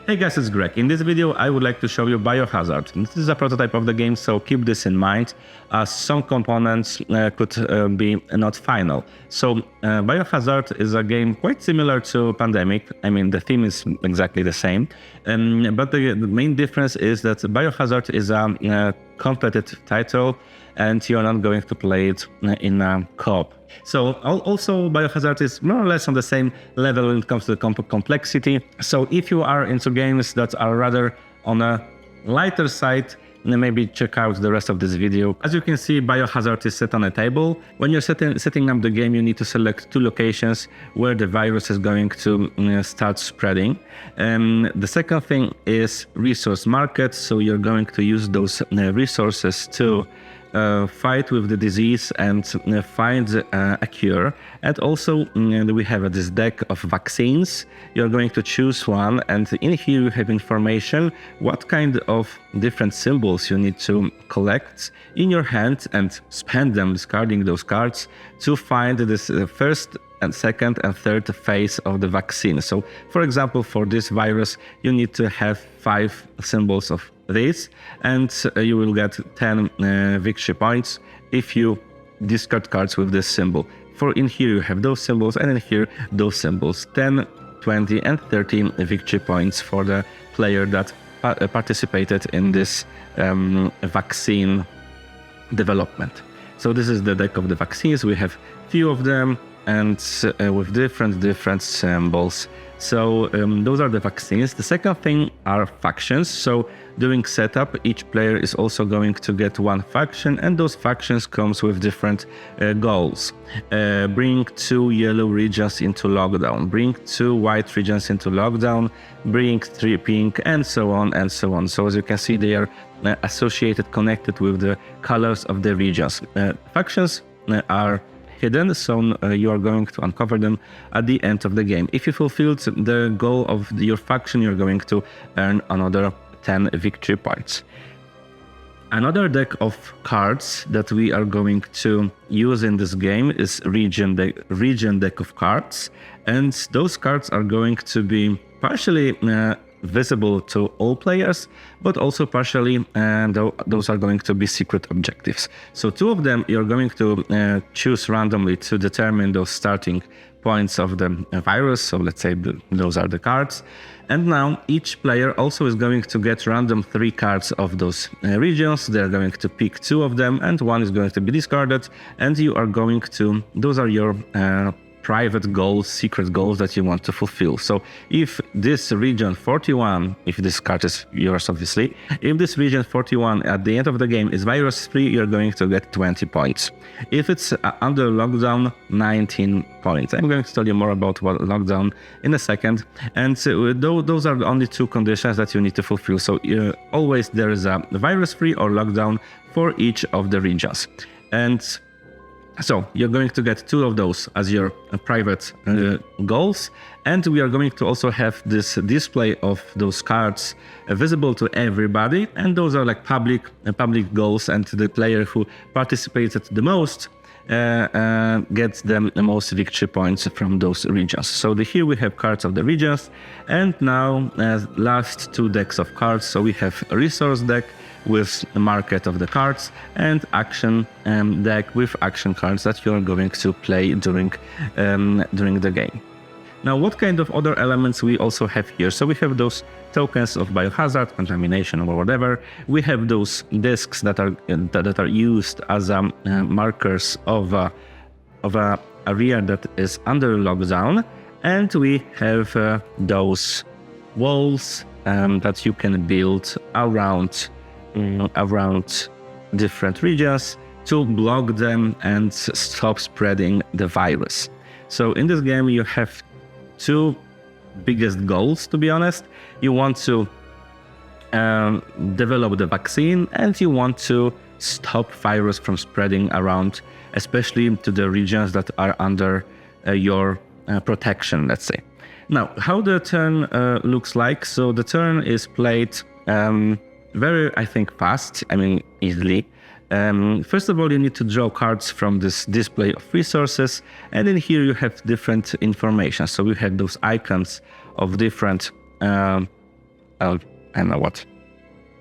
Hey guys, it's Greg. In this video, I would like to show you Biohazard. This is a prototype of the game, so keep this in mind, as some components could be not final. So Biohazard is a game quite similar to Pandemic. I mean, the theme is exactly the same, but the main difference is that Biohazard is a competitive title, and you're not going to play it in a co-op. So also Biohazard is more or less on the same level when it comes to the complexity. So if you are into games that are rather on a lighter side, then maybe check out the rest of this video. As you can see, Biohazard is set on a table. When you're setting up the game, you need to select two locations where the virus is going to start spreading. The second thing is resource market. So you're going to use those resources to fight with the disease and find a cure. And also we have this deck of vaccines. You're going to choose one, and in here you have information what kind of different symbols you need to collect in your hand and spend them discarding those cards to find this first and second and third phase of the vaccine. So for example, for this virus, you need to have 5 symbols of this, and you will get 10 victory points if you discard cards with this symbol. For in here you have those symbols, and in here those symbols. 10, 20 and 13 victory points for the player that participated in this vaccine development. So this is the deck of the vaccines. We have few of them, and with different symbols. So those are the vaccines. The second thing are factions. So during setup, each player is also going to get one faction, and those factions comes with different goals. Bring 2 yellow regions into lockdown, bring 2 white regions into lockdown, bring 3 pink, and so on and so on. So as you can see, they are associated, connected with the colors of the regions. Factions are hidden, so you are going to uncover them at the end of the game. If you fulfilled the goal of your faction, you're going to earn another 10 victory points. Another deck of cards that we are going to use in this game is region deck of cards, and those cards are going to be partially visible to all players, but also partially those are going to be secret objectives. So 2 of them you're going to choose randomly to determine those starting points of the virus. So let's say those are the cards. And now each player also is going to get random 3 cards of those regions. They're going to pick 2 of them, and 1 is going to be discarded, and you are going to, those are your private goals, secret goals that you want to fulfill. So if this region 41, if this card is yours obviously, if this region 41 at the end of the game is virus free, you're going to get 20 points. If it's under lockdown, 19 points. I'm going to tell you more about what lockdown in a second. And so those are the only 2 conditions that you need to fulfill. So always there is a virus free or lockdown for each of the regions. And so you're going to get 2 of those as your private goals, and we are going to also have this display of those cards visible to everybody, and those are like public goals, and the player who participated the most gets the most victory points from those regions. So here we have cards of the regions, and now last 2 decks of cards. So we have a resource deck with the market of the cards, and action deck with action cards that you are going to play during the game. Now, what kind of other elements we also have here? So we have those tokens of biohazard, contamination, or whatever. We have those discs that are used as markers of a area that is under lockdown, and we have those walls that you can build around different regions to block them and stop spreading the virus. So in this game you have 2 biggest goals, to be honest. You want to develop the vaccine, and you want to stop virus from spreading around, especially to the regions that are under your protection, let's say. Now, how the turn looks like. So the turn is played very, I think, fast, easily. First of all, you need to draw cards from this display of resources, and in here you have different information. So we have those icons of different I don't know what,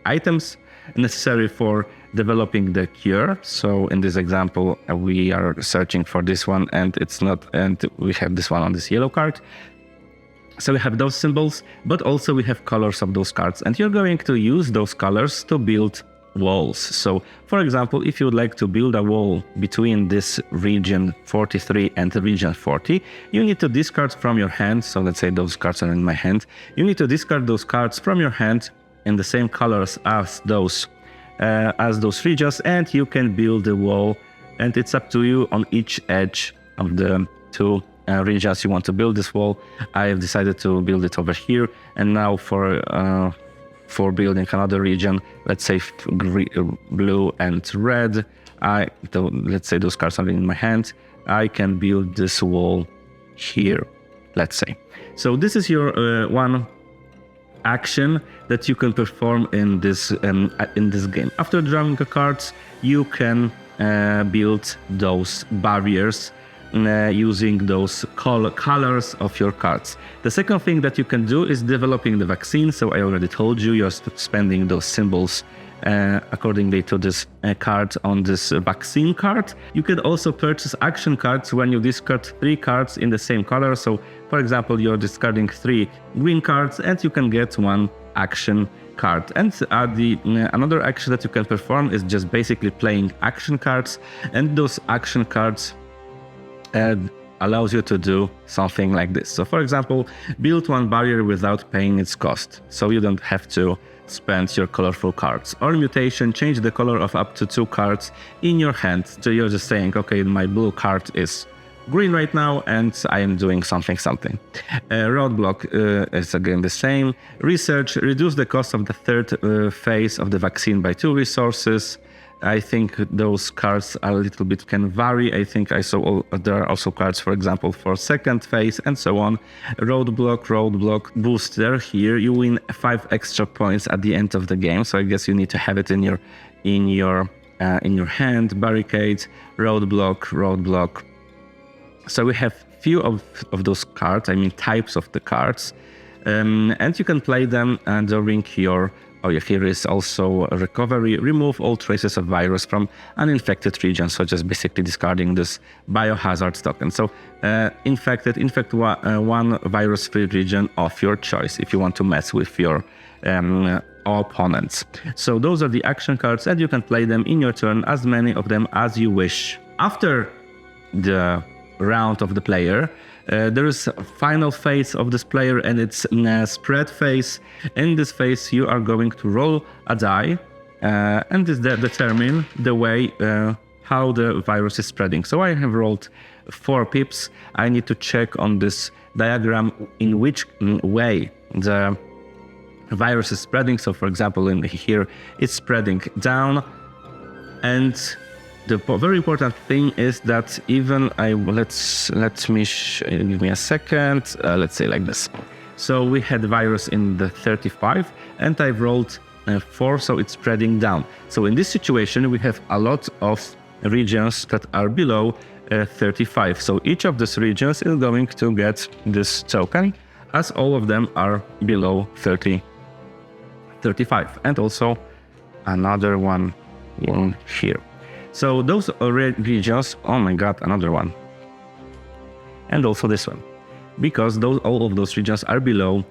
items necessary for developing the cure. So in this example, we are searching for this one, and it's not, and we have this one on this yellow card. So we have those symbols, but also we have colors of those cards, and you're going to use those colors to build walls. So for example, if you would like to build a wall between this region 43 and region 40, you need to discard from your hand. So let's say those cards are in my hand. You need to discard those cards from your hand in the same colors as those regions, and you can build the wall, and it's up to you on each edge of the two regions you want to build this wall. I have decided to build it over here, and now for building another region, let's say blue and red, let's say those cards are in my hand, I can build this wall here, let's say. So this is your one action that you can perform in this game. After drawing the cards, you can build those barriers using those colors of your cards. The second thing that you can do is developing the vaccine. So I already told you, you're spending those symbols accordingly to this card on this vaccine card. You can also purchase action cards when you discard 3 cards in the same color. So for example, you're discarding 3 green cards and you can get 1 action card. And another action that you can perform is just basically playing action cards, and those action cards allows you to do something like this. So for example, build 1 barrier without paying its cost, so you don't have to spend your colorful cards. Or mutation, change the color of up to 2 cards in your hand. So you're just saying, okay, my blue card is green right now and I am doing something. Roadblock is again the same. Research, reduce the cost of the 3rd phase of the vaccine by 2 resources. I think those cards a little bit can vary. I think I saw there are also cards, for example, for 2nd phase and so on. Roadblock booster. Here you win 5 extra points at the end of the game. So I guess you need to have it in your hand. Barricade, roadblock. So we have few of those cards. I mean types of the cards, and you can play them during your. Oh yeah, here is also a recovery. Remove all traces of virus from uninfected regions, so just basically discarding this biohazard token. So infect 1 virus-free region of your choice if you want to mess with your opponents. So those are the action cards, and you can play them in your turn, as many of them as you wish. After the round of the player, there is a final phase of this player, and it's a spread phase. In this phase, you are going to roll a die, and this determine the way how the virus is spreading. So I have rolled 4 pips. I need to check on this diagram in which way the virus is spreading. So for example, in here, it's spreading down, and the very important thing is that even give me a second. Let's say like this. So we had virus in the 35, and I rolled 4, so it's spreading down. So in this situation, we have a lot of regions that are below 35. So each of these regions is going to get this token, as all of them are below 35, and also another one in here. So those regions, oh my god, another one. And also this one, because all of those regions are below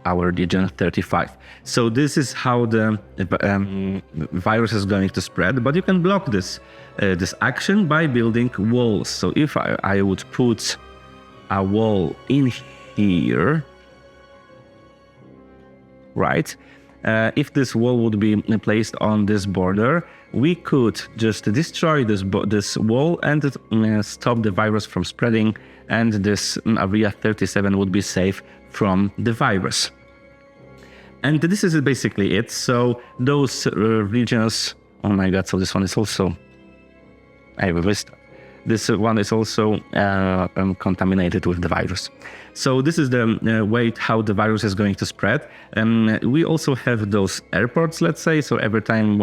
our region 35. So this is how the virus is going to spread, but you can block this action by building walls. So if I would put a wall in here, right? If this wall would be placed on this border, we could just destroy this wall and stop the virus from spreading, and this area 37 would be safe from the virus. And this is basically it. So those regions, oh my god, so this one is also, this one is also contaminated with the virus. So this is the way how the virus is going to spread. We also have those airports, let's say. So every time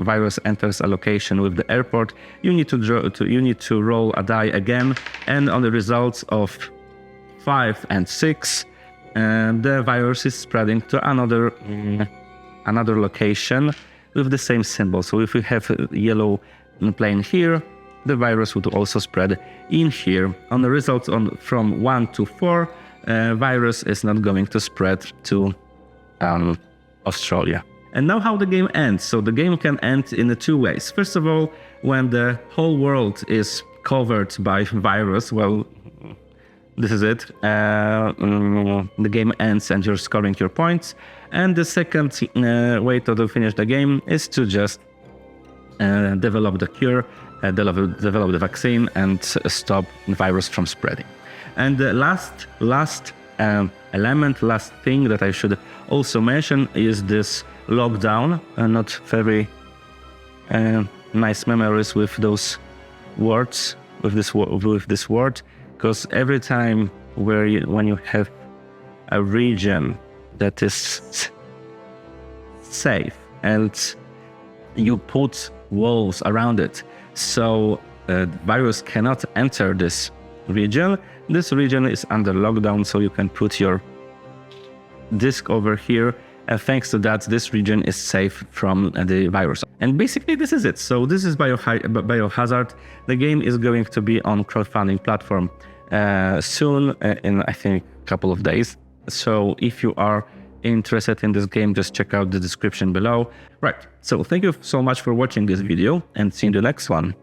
virus enters a location with the airport, you need to roll a die again, and on the results of 5 and 6, the virus is spreading to another location with the same symbol. So if we have a yellow plane here, the virus would also spread in here. On the results from 1 to 4, virus is not going to spread to Australia. And now how the game ends. So the game can end in 2 ways. First of all, when the whole world is covered by virus, well, this is it. The game ends and you're scoring your points. And the second way to finish the game is to just develop the cure, develop the vaccine, and stop the virus from spreading. And the last element, last thing that I should also mention is this lockdown. Not very nice memories with those words, with this word, because every time when you have a region that is safe and you put walls around it, so virus cannot enter this region. This region is under lockdown, so you can put your disk over here, and thanks to that, this region is safe from the virus. And basically, this is it. So this is Biohazard. The game is going to be on crowdfunding platform soon, in I think a couple of days. So if you are interested in this game, just check out the description below. Right, so thank you so much for watching this video, and see you in the next one.